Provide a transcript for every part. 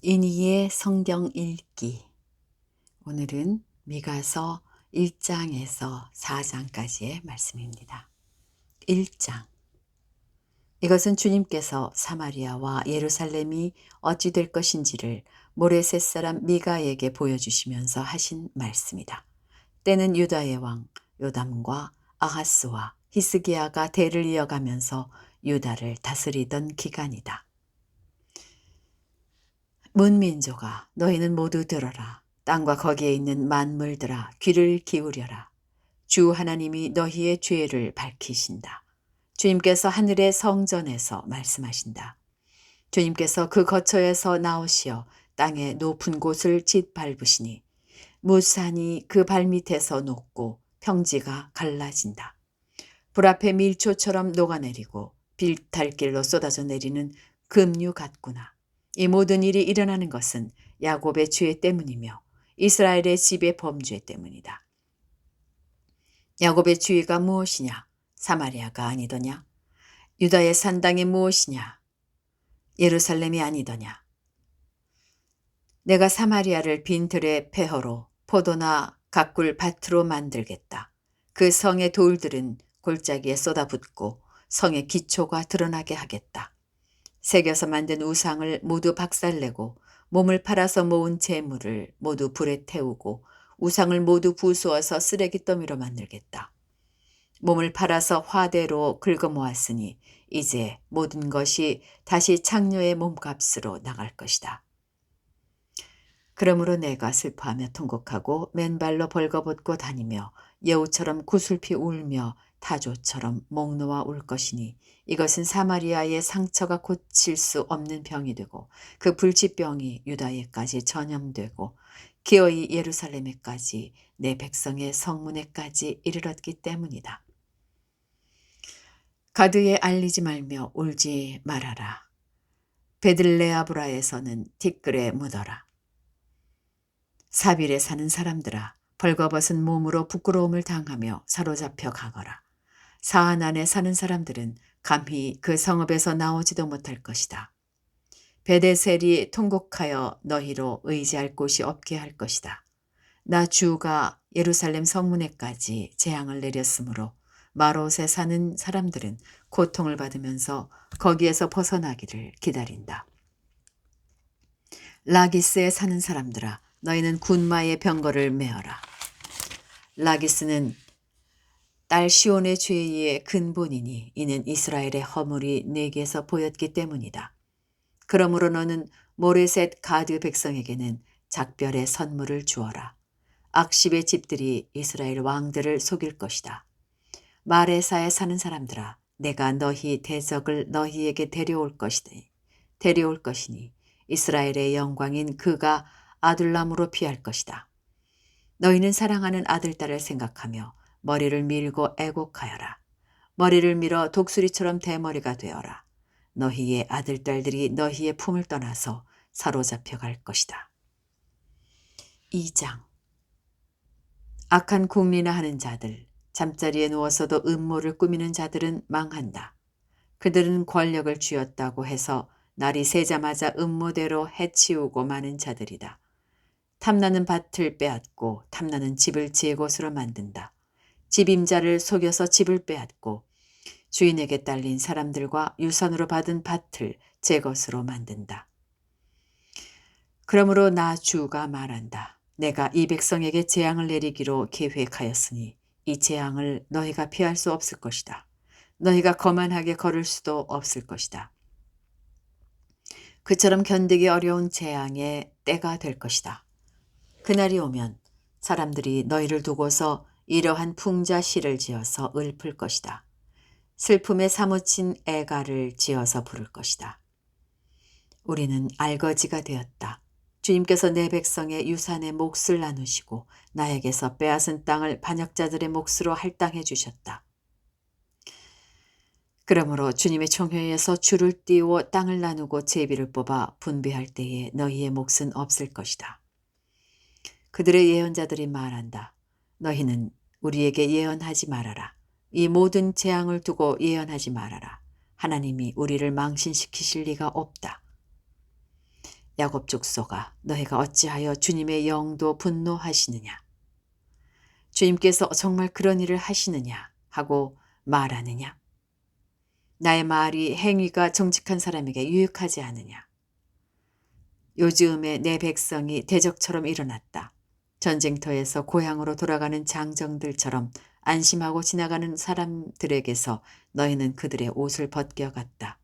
이니의 성경 읽기. 오늘은 미가서 1장에서 4장까지의 말씀입니다. 1장. 이것은 주님께서 사마리아와 예루살렘이 어찌 될 것인지를 모레셋 사람 미가에게 보여주시면서 하신 말씀이다. 때는 유다의 왕 요담과 아하스와 히스기야가 대를 이어가면서 유다를 다스리던 기간이다. 문민족아, 너희는 모두 들어라. 땅과 거기에 있는 만물들아, 귀를 기울여라. 주 하나님이 너희의 죄를 밝히신다. 주님께서 하늘의 성전에서 말씀하신다. 주님께서 그 거처에서 나오시어 땅의 높은 곳을 짓밟으시니 무산이 그 발밑에서 녹고 평지가 갈라진다. 불 앞에 밀초처럼 녹아내리고 빌탈길로 쏟아져 내리는 급류 같구나. 이 모든 일이 일어나는 것은 야곱의 죄 때문이며 이스라엘의 집의 범죄 때문이다. 야곱의 주의가 무엇이냐? 사마리아가 아니더냐? 유다의 산당이 무엇이냐? 예루살렘이 아니더냐? 내가 사마리아를 빈들의 폐허로 포도나 가꿀 밭으로 만들겠다. 그 성의 돌들은 골짜기에 쏟아붓고 성의 기초가 드러나게 하겠다. 새겨서 만든 우상을 모두 박살내고 몸을 팔아서 모은 재물을 모두 불에 태우고 우상을 모두 부수어서 쓰레기 더미로 만들겠다. 몸을 팔아서 화대로 긁어 모았으니 이제 모든 것이 다시 창녀의 몸값으로 나갈 것이다. 그러므로 내가 슬퍼하며 통곡하고 맨발로 벌거벗고 다니며 여우처럼 구슬피 울며 타조처럼 목 놓아 울 것이니 이것은 사마리아의 상처가 고칠 수 없는 병이 되고 그 불치병이 유다에까지 전염되고 기어이 예루살렘에까지 내 백성의 성문에까지 이르렀기 때문이다. 가드에 알리지 말며 울지 말아라. 베들레아브라에서는 티끌에 묻어라. 사빌에 사는 사람들아, 벌거벗은 몸으로 부끄러움을 당하며 사로잡혀 가거라. 사안안에 사는 사람들은 감히 그 성읍에서 나오지도 못할 것이다. 베데셀이 통곡하여 너희로 의지할 곳이 없게 할 것이다. 나 주가 예루살렘 성문에까지 재앙을 내렸으므로 마롯에 사는 사람들은 고통을 받으면서 거기에서 벗어나기를 기다린다. 라기스에 사는 사람들아, 너희는 군마의 병거를 메어라. 라기스는 딸 시온의 죄의 근본이니 이는 이스라엘의 허물이 내게서 보였기 때문이다. 그러므로 너는 모레셋 가드 백성에게는 작별의 선물을 주어라. 악십의 집들이 이스라엘 왕들을 속일 것이다. 마레사에 사는 사람들아, 내가 너희 대적을 너희에게 데려올 것이니 이스라엘의 영광인 그가 아둘람으로 피할 것이다. 너희는 사랑하는 아들딸을 생각하며 머리를 밀고 애곡하여라. 머리를 밀어 독수리처럼 대머리가 되어라. 너희의 아들딸들이 너희의 품을 떠나서 사로잡혀 갈 것이다. 2장. 악한 궁리나 하는 자들, 잠자리에 누워서도 음모를 꾸미는 자들은 망한다. 그들은 권력을 쥐었다고 해서 날이 새자마자 음모대로 해치우고 마는 자들이다. 탐나는 밭을 빼앗고 탐나는 집을 제 것으로 만든다. 집임자를 속여서 집을 빼앗고 주인에게 딸린 사람들과 유산으로 받은 밭을 제 것으로 만든다. 그러므로 나 주가 말한다. 내가 이 백성에게 재앙을 내리기로 계획하였으니 이 재앙을 너희가 피할 수 없을 것이다. 너희가 거만하게 걸을 수도 없을 것이다. 그처럼 견디기 어려운 재앙의 때가 될 것이다. 그날이 오면 사람들이 너희를 두고서 이러한 풍자시를 지어서 읊을 것이다. 슬픔에 사무친 애가를 지어서 부를 것이다. 우리는 알거지가 되었다. 주님께서 내 백성의 유산의 몫을 나누시고 나에게서 빼앗은 땅을 반역자들의 몫으로 할당해 주셨다. 그러므로 주님의 총회에서 줄을 띄워 땅을 나누고 제비를 뽑아 분배할 때에 너희의 몫은 없을 것이다. 그들의 예언자들이 말한다. 너희는 우리에게 예언하지 말아라. 이 모든 재앙을 두고 예언하지 말아라. 하나님이 우리를 망신시키실 리가 없다. 야곱 족속아, 너희가 어찌하여 주님의 영도 분노하시느냐? 주님께서 정말 그런 일을 하시느냐 하고 말하느냐? 나의 말이 행위가 정직한 사람에게 유익하지 않으냐? 요즘에 내 백성이 대적처럼 일어났다. 전쟁터에서 고향으로 돌아가는 장정들처럼 안심하고 지나가는 사람들에게서 너희는 그들의 옷을 벗겨갔다.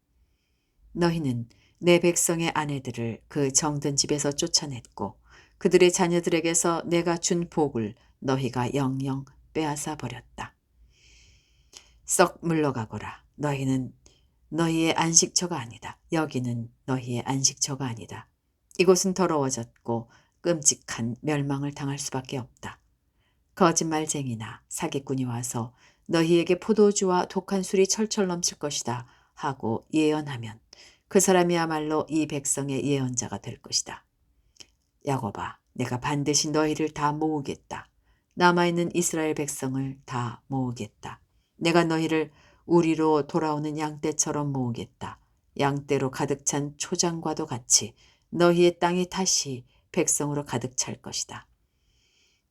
너희는 내 백성의 아내들을 그 정든 집에서 쫓아냈고 그들의 자녀들에게서 내가 준 복을 너희가 영영 빼앗아 버렸다. 썩 물러가거라. 너희는 너희의 안식처가 아니다. 여기는 너희의 안식처가 아니다. 이곳은 더러워졌고 끔찍한 멸망을 당할 수밖에 없다. 거짓말쟁이나 사기꾼이 와서 너희에게 포도주와 독한 술이 철철 넘칠 것이다 하고 예언하면 그 사람이야말로 이 백성의 예언자가 될 것이다. 야곱아, 내가 반드시 너희를 다 모으겠다. 남아있는 이스라엘 백성을 다 모으겠다. 내가 너희를 우리로 돌아오는 양떼처럼 모으겠다. 양떼로 가득 찬 초장과도 같이 너희의 땅이 다시 백성으로 가득 찰 것이다.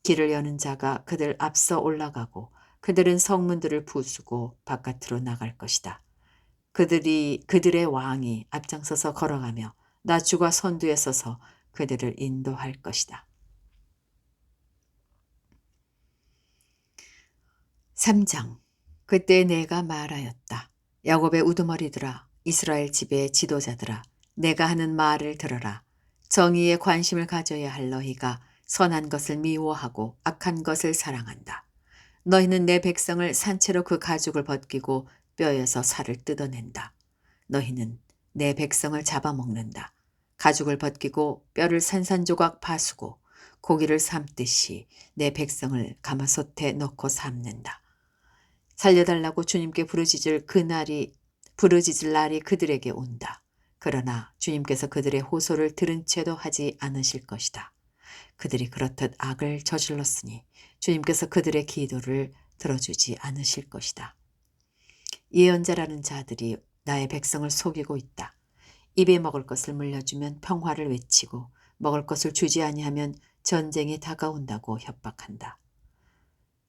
길을 여는 자가 그들 앞서 올라가고 그들은 성문들을 부수고 바깥으로 나갈 것이다. 그들의 왕이 앞장서서 걸어가며 나주가 선두에 서서 그들을 인도할 것이다. 3장. 그때 내가 말하였다. 야곱의 우두머리들아, 이스라엘 집의 지도자들아, 내가 하는 말을 들어라. 정의에 관심을 가져야 할 너희가 선한 것을 미워하고 악한 것을 사랑한다. 너희는 내 백성을 산채로 그 가죽을 벗기고 뼈에서 살을 뜯어낸다. 너희는 내 백성을 잡아먹는다. 가죽을 벗기고 뼈를 산산조각 파수고 고기를 삶듯이 내 백성을 가마솥에 넣고 삶는다. 살려달라고 주님께 부르짖을 날이 그들에게 온다. 그러나 주님께서 그들의 호소를 들은 채도 하지 않으실 것이다. 그들이 그렇듯 악을 저질렀으니 주님께서 그들의 기도를 들어주지 않으실 것이다. 예언자라는 자들이 나의 백성을 속이고 있다. 입에 먹을 것을 물려주면 평화를 외치고 먹을 것을 주지 아니하면 전쟁이 다가온다고 협박한다.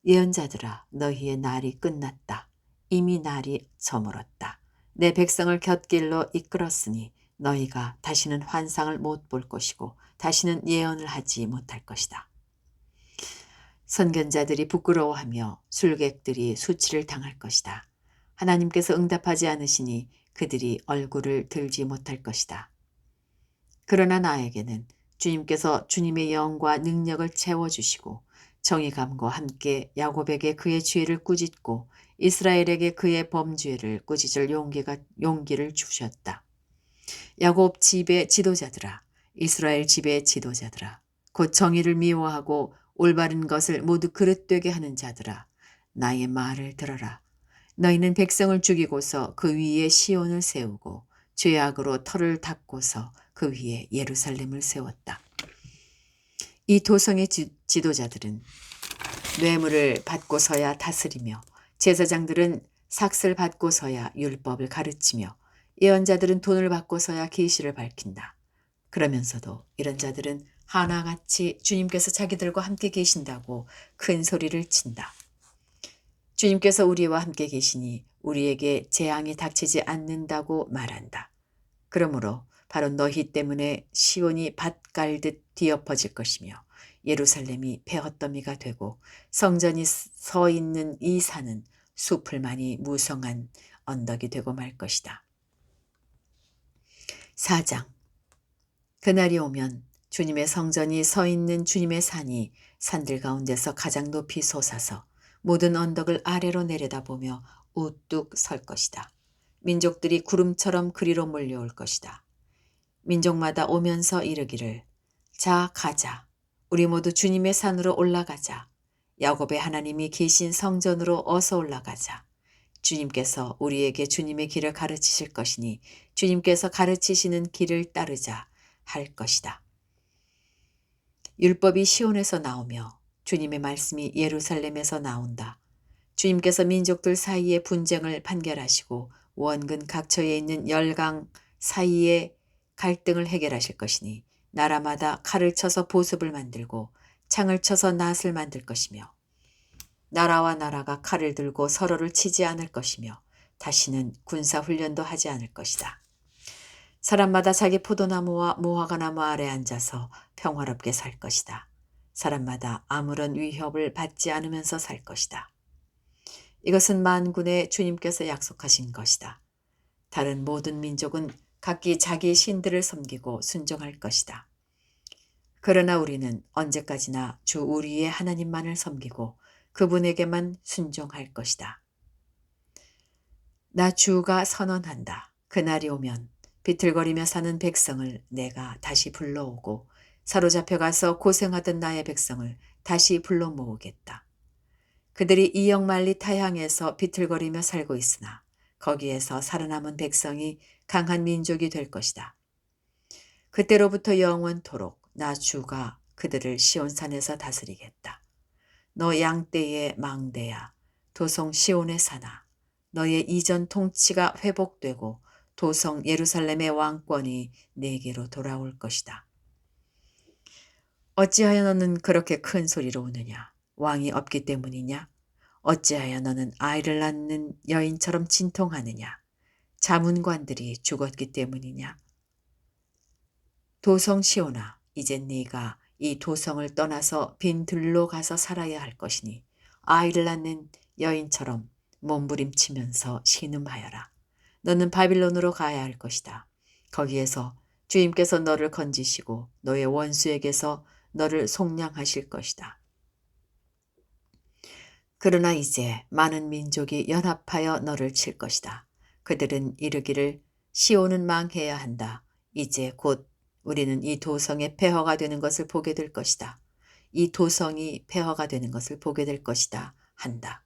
예언자들아, 너희의 날이 끝났다. 이미 날이 저물었다. 내 백성을 곁길로 이끌었으니 너희가 다시는 환상을 못 볼 것이고 다시는 예언을 하지 못할 것이다. 선견자들이 부끄러워하며 술객들이 수치를 당할 것이다. 하나님께서 응답하지 않으시니 그들이 얼굴을 들지 못할 것이다. 그러나 나에게는 주님께서 주님의 영과 능력을 채워주시고 정의감과 함께 야곱에게 그의 죄를 꾸짖고 이스라엘에게 그의 범죄를 꾸짖을 용기를 주셨다. 야곱 집의 지도자들아, 이스라엘 집의 지도자들아, 곧 정의를 미워하고 올바른 것을 모두 그릇되게 하는 자들아, 나의 말을 들어라. 너희는 백성을 죽이고서 그 위에 시온을 세우고 죄악으로 터를 닦고서 그 위에 예루살렘을 세웠다. 이 도성의 지도자들은 뇌물을 받고서야 다스리며 제사장들은 삭슬 받고서야 율법을 가르치며 예언자들은 돈을 받고서야 계시를 밝힌다. 그러면서도 이런 자들은 하나같이 주님께서 자기들과 함께 계신다고 큰 소리를 친다. 주님께서 우리와 함께 계시니 우리에게 재앙이 닥치지 않는다고 말한다. 그러므로 바로 너희 때문에 시온이 밭 갈듯 뒤엎어질 것이며 예루살렘이 폐헛더미가 되고 성전이 서 있는 이 산은 숲을만이 무성한 언덕이 되고 말 것이다. 4장. 그날이 오면 주님의 성전이 서 있는 주님의 산이 산들 가운데서 가장 높이 솟아서 모든 언덕을 아래로 내려다보며 우뚝 설 것이다. 민족들이 구름처럼 그리로 몰려올 것이다. 민족마다 오면서 이르기를 자 가자. 우리 모두 주님의 산으로 올라가자. 야곱의 하나님이 계신 성전으로 어서 올라가자. 주님께서 우리에게 주님의 길을 가르치실 것이니 주님께서 가르치시는 길을 따르자 할 것이다. 율법이 시온에서 나오며 주님의 말씀이 예루살렘에서 나온다. 주님께서 민족들 사이의 분쟁을 판결하시고 원근 각처에 있는 열강 사이에 갈등을 해결하실 것이니 나라마다 칼을 쳐서 보습을 만들고 창을 쳐서 낫을 만들 것이며 나라와 나라가 칼을 들고 서로를 치지 않을 것이며 다시는 군사훈련도 하지 않을 것이다. 사람마다 자기 포도나무와 무화과나무 아래 앉아서 평화롭게 살 것이다. 사람마다 아무런 위협을 받지 않으면서 살 것이다. 이것은 만군의 주님께서 약속하신 것이다. 다른 모든 민족은 각기 자기 신들을 섬기고 순종할 것이다. 그러나 우리는 언제까지나 주 우리의 하나님만을 섬기고 그분에게만 순종할 것이다. 나 주가 선언한다. 그날이 오면 비틀거리며 사는 백성을 내가 다시 불러오고 사로잡혀가서 고생하던 나의 백성을 다시 불러 모으겠다. 그들이 이역만리 타향에서 비틀거리며 살고 있으나 거기에서 살아남은 백성이 강한 민족이 될 것이다. 그때로부터 영원토록 나 주가 그들을 시온산에서 다스리겠다. 너 양떼의 망대야, 도성 시온의 산아, 너의 이전 통치가 회복되고 도성 예루살렘의 왕권이 내게로 돌아올 것이다. 어찌하여 너는 그렇게 큰 소리로 우느냐? 왕이 없기 때문이냐? 어찌하여 너는 아이를 낳는 여인처럼 진통하느냐? 자문관들이 죽었기 때문이냐? 도성 시온아, 이제 네가 이 도성을 떠나서 빈 들로 가서 살아야 할 것이니 아이를 낳는 여인처럼 몸부림치면서 신음하여라. 너는 바빌론으로 가야 할 것이다. 거기에서 주님께서 너를 건지시고 너의 원수에게서 너를 속량하실 것이다. 그러나 이제 많은 민족이 연합하여 너를 칠 것이다. 그들은 이르기를 시온은 망해야 한다. 이제 곧 우리는 이 도성의 폐허가 되는 것을 보게 될 것이다. 이 도성이 폐허가 되는 것을 보게 될 것이다. 한다.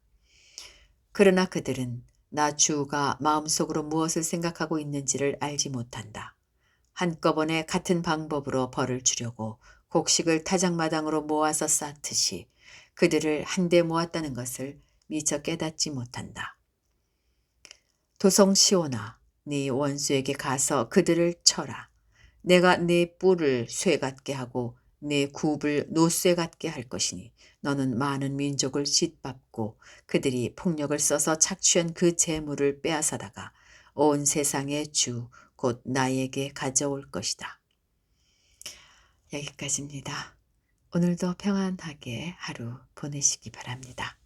그러나 그들은 나 주가 마음속으로 무엇을 생각하고 있는지를 알지 못한다. 한꺼번에 같은 방법으로 벌을 주려고 곡식을 타작마당으로 모아서 쌓듯이 그들을 한데 모았다는 것을 미처 깨닫지 못한다. 도성 시온아, 네 원수에게 가서 그들을 쳐라. 내가 네 뿔을 쇠 같게 하고 네 굽을 노쇠 같게 할 것이니 너는 많은 민족을 짓밟고 그들이 폭력을 써서 착취한 그 재물을 빼앗아다가 온 세상의 주 곧 나에게 가져올 것이다. 여기까지입니다. 오늘도 평안하게 하루 보내시기 바랍니다.